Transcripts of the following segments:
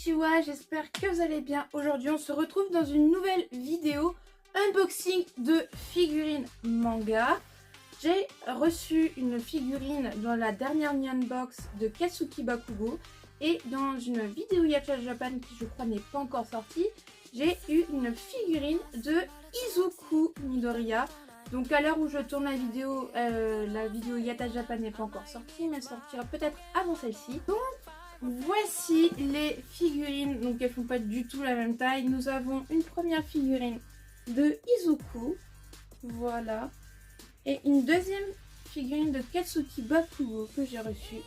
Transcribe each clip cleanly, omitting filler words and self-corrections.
Konnichiwa, j'espère que vous allez bien. Aujourd'hui on se retrouve dans une nouvelle vidéo unboxing de figurines manga. J'ai reçu une figurine dans la dernière unbox de Katsuki Bakugo. Et dans une vidéo Yacha Japan qui je crois n'est pas encore sortie, j'ai eu une figurine de Izuku Midoriya. Donc à l'heure où je tourne la vidéo Yacha Japan n'est pas encore sortie, mais elle sortira peut-être avant celle-ci. Donc voici les figurines, donc elles font pas du tout la même taille. Nous avons une première figurine de Izuku, voilà, et une deuxième figurine de Katsuki Bakugo que j'ai reçue.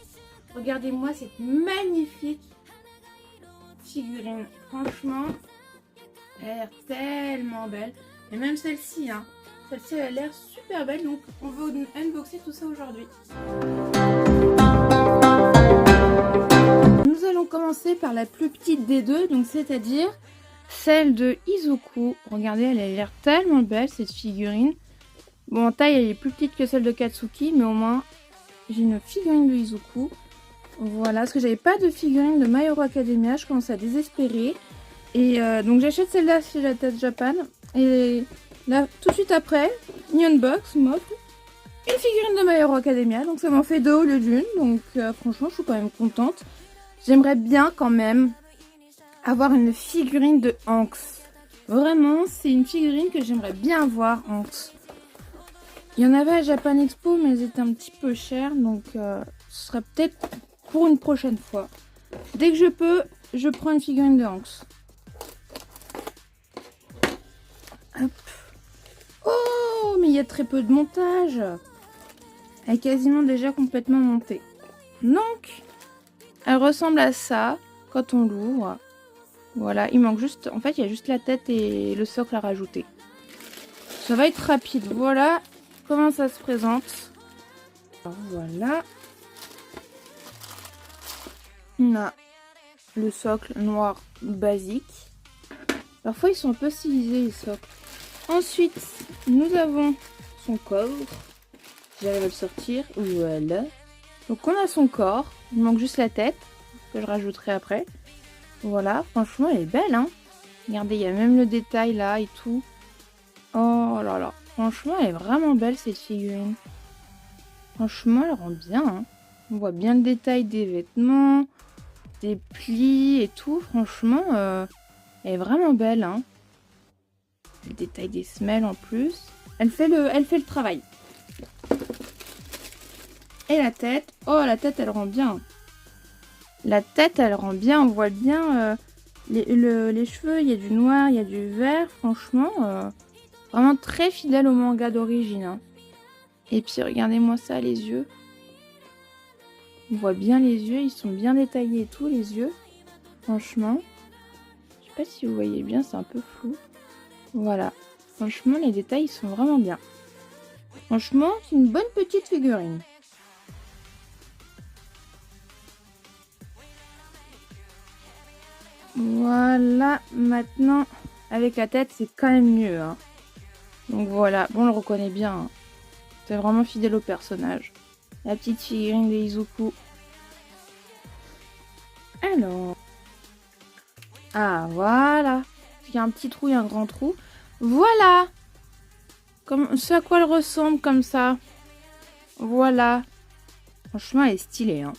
Regardez-moi cette magnifique figurine, franchement, elle a l'air tellement belle. Et même celle-ci, hein, celle-ci elle a l'air super belle, donc on va unboxer tout ça aujourd'hui. Nous allons commencer par la plus petite des deux, donc c'est-à-dire celle de Izuku. Regardez, elle a l'air tellement belle cette figurine. Bon, en taille elle est plus petite que celle de Katsuki, mais au moins j'ai une figurine de Izuku. Voilà, parce que j'avais pas de figurine de My Hero Academia, je commence à désespérer. Et donc j'achète celle-là chez Yacha Japan. Et là, tout de suite après, une unbox m'offre une figurine de My Hero Academia. Donc ça m'en fait deux au lieu d'une. Donc franchement, je suis quand même contente. J'aimerais bien quand même avoir une figurine de Hanks. Vraiment, c'est une figurine que j'aimerais bien avoir, Hanks. Il y en avait à Japan Expo, mais elles étaient un petit peu chères. Donc ce sera peut-être pour une prochaine fois. Dès que je peux, je prends une figurine de Hanks. Hop. Oh, mais il y a très peu de montage. Elle est quasiment déjà complètement montée. Donc, elle ressemble à ça quand on l'ouvre. Voilà, il manque juste... En fait, il y a juste la tête et le socle à rajouter. Ça va être rapide. Voilà comment ça se présente. Alors, voilà. On a le socle noir basique. Parfois, ils sont un peu stylisés, les socles. Ensuite, nous avons son corps. J'arrive à le sortir. Voilà. Donc, on a son corps. Il manque juste la tête, que je rajouterai après. Voilà. Franchement, elle est belle, hein. Regardez, il y a même le détail là et tout. Oh là là. Franchement, elle est vraiment belle, cette figurine. Franchement, elle rend bien, hein. On voit bien le détail des vêtements, des plis et tout. Franchement, elle est vraiment belle, hein. Le détail des semelles en plus. Elle fait le travail. Et la tête. Oh, la tête, elle rend bien. La tête, elle rend bien. On voit bien les cheveux. Il y a du noir, il y a du vert. Franchement, vraiment très fidèle au manga d'origine, hein. Et puis, regardez-moi ça, les yeux. On voit bien les yeux. Ils sont bien détaillés et tout, les yeux. Franchement. Je sais pas si vous voyez bien, c'est un peu flou. Voilà. Franchement, les détails, ils sont vraiment bien. Franchement, c'est une bonne petite figurine. Voilà. Maintenant, avec la tête, c'est quand même mieux, hein. Donc voilà. Bon, on le reconnaît bien, hein. C'est vraiment fidèle au personnage. La petite figurine de Izuku. Alors. Ah, voilà. Il y a un petit trou et un grand trou. Voilà. Comme ce à quoi elle ressemble comme ça. Voilà. Franchement, elle est stylée, hein.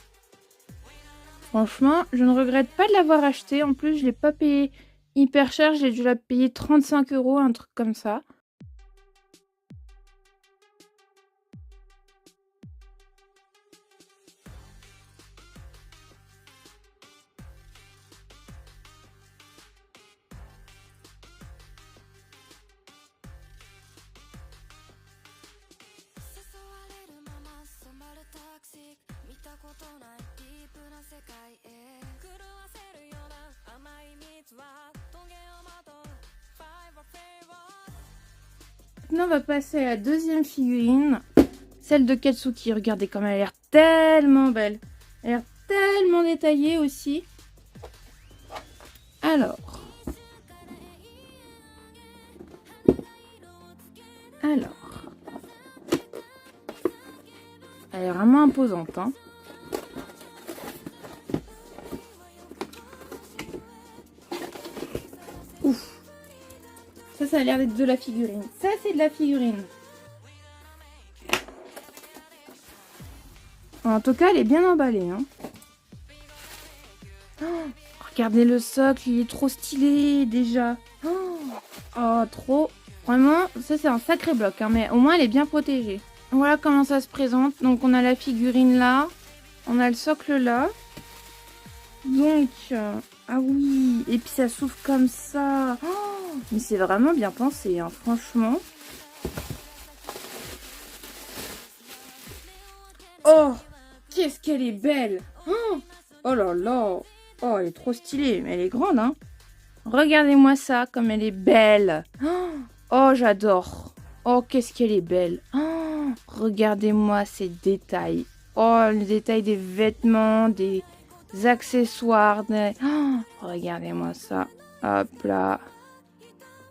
Franchement, je ne regrette pas de l'avoir achetée. En plus, je ne l'ai pas payée hyper cher. J'ai dû la payer 35 €, un truc comme ça. Maintenant, on va passer à la deuxième figurine, celle de Katsuki. Regardez comme elle a l'air tellement belle. Elle a l'air tellement détaillée aussi. Alors. Elle est vraiment imposante, hein. Ouf. Ça a l'air d'être de la figurine. Ça, c'est de la figurine. En tout cas, elle est bien emballée. Hein. Oh, regardez le socle, il est trop stylé déjà. Oh, trop. Vraiment, ça c'est un sacré bloc, hein, mais au moins elle est bien protégée. Voilà comment ça se présente. Donc on a la figurine là, on a le socle là. Donc, ah oui, et puis ça s'ouvre comme ça. Oh, mais c'est vraiment bien pensé, hein, franchement. Oh, qu'est-ce qu'elle est belle. Oh là là. Oh, elle est trop stylée, mais elle est grande, hein. Regardez-moi ça, comme elle est belle. Oh, j'adore. Oh, qu'est-ce qu'elle est belle. Oh, regardez-moi ces détails. Oh, le détail des vêtements, des accessoires. Oh, regardez-moi ça. Hop là.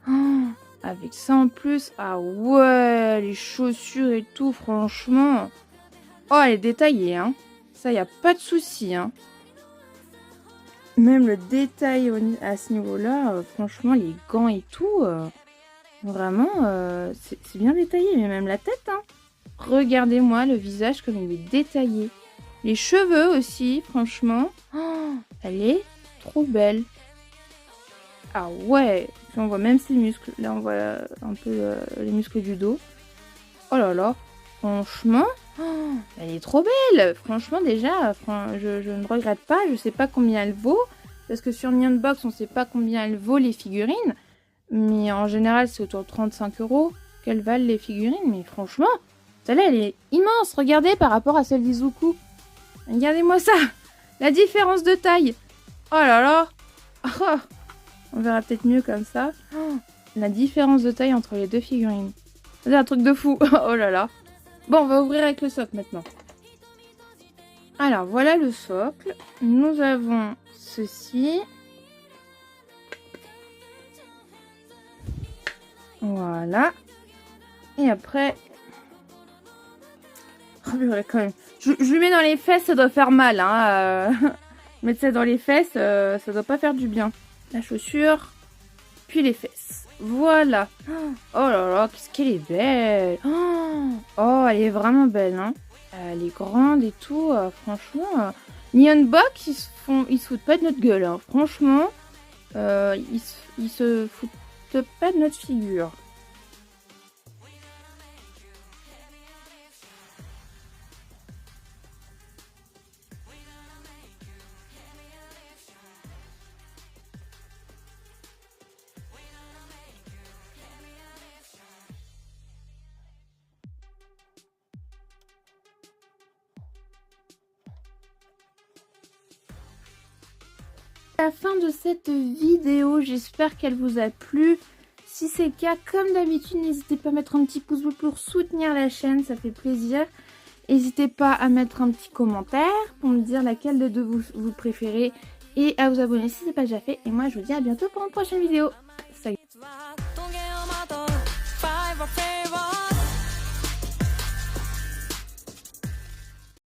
Oh, avec ça en plus. Ah ouais, les chaussures et tout, franchement. Oh, elle est détaillée, hein. Ça, il n'y a pas de souci, hein. Même le détail à ce niveau-là, franchement, les gants et tout, vraiment, c'est bien détaillé. Mais même la tête, hein. Regardez-moi le visage comme il est détaillé. Les cheveux aussi, franchement. Oh, elle est trop belle. Ah ouais, puis on voit même ses muscles. Là, on voit un peu les muscles du dos. Oh là là, franchement, elle est trop belle. Franchement, déjà, je ne regrette pas. Je sais pas combien elle vaut. Parce que sur Neonbox, on sait pas combien elle vaut les figurines. Mais en général, c'est autour de 35 € qu'elles valent les figurines. Mais franchement, celle-là, elle est immense. Regardez par rapport à celle d'Izuku. Regardez-moi ça. La différence de taille. Oh là là. Oh, on verra peut-être mieux comme ça. Oh, la différence de taille entre les deux figurines. C'est un truc de fou. Oh là là. Bon, on va ouvrir avec le socle maintenant. Alors, voilà le socle. Nous avons ceci. Voilà. Et après... Oh, quand même. Je lui mets dans les fesses, ça doit faire mal. Hein. Mettre ça dans les fesses, ça doit pas faire du bien. La chaussure, puis les fesses. Voilà. Oh là là, qu'est-ce qu'elle est belle. Oh, elle est vraiment belle. Hein. Elle est grande et tout. Franchement, Neonbox, ils se foutent pas de notre gueule. Hein. Franchement, ils se foutent pas de notre figure. La fin de cette vidéo, j'espère qu'elle vous a plu. Si c'est le cas, comme d'habitude, n'hésitez pas à mettre un petit pouce bleu pour soutenir la chaîne, ça fait plaisir. N'hésitez pas à mettre un petit commentaire pour me dire laquelle de deux vous préférez et à vous abonner si ce n'est pas déjà fait. Et moi, je vous dis à bientôt pour une prochaine vidéo. Salut.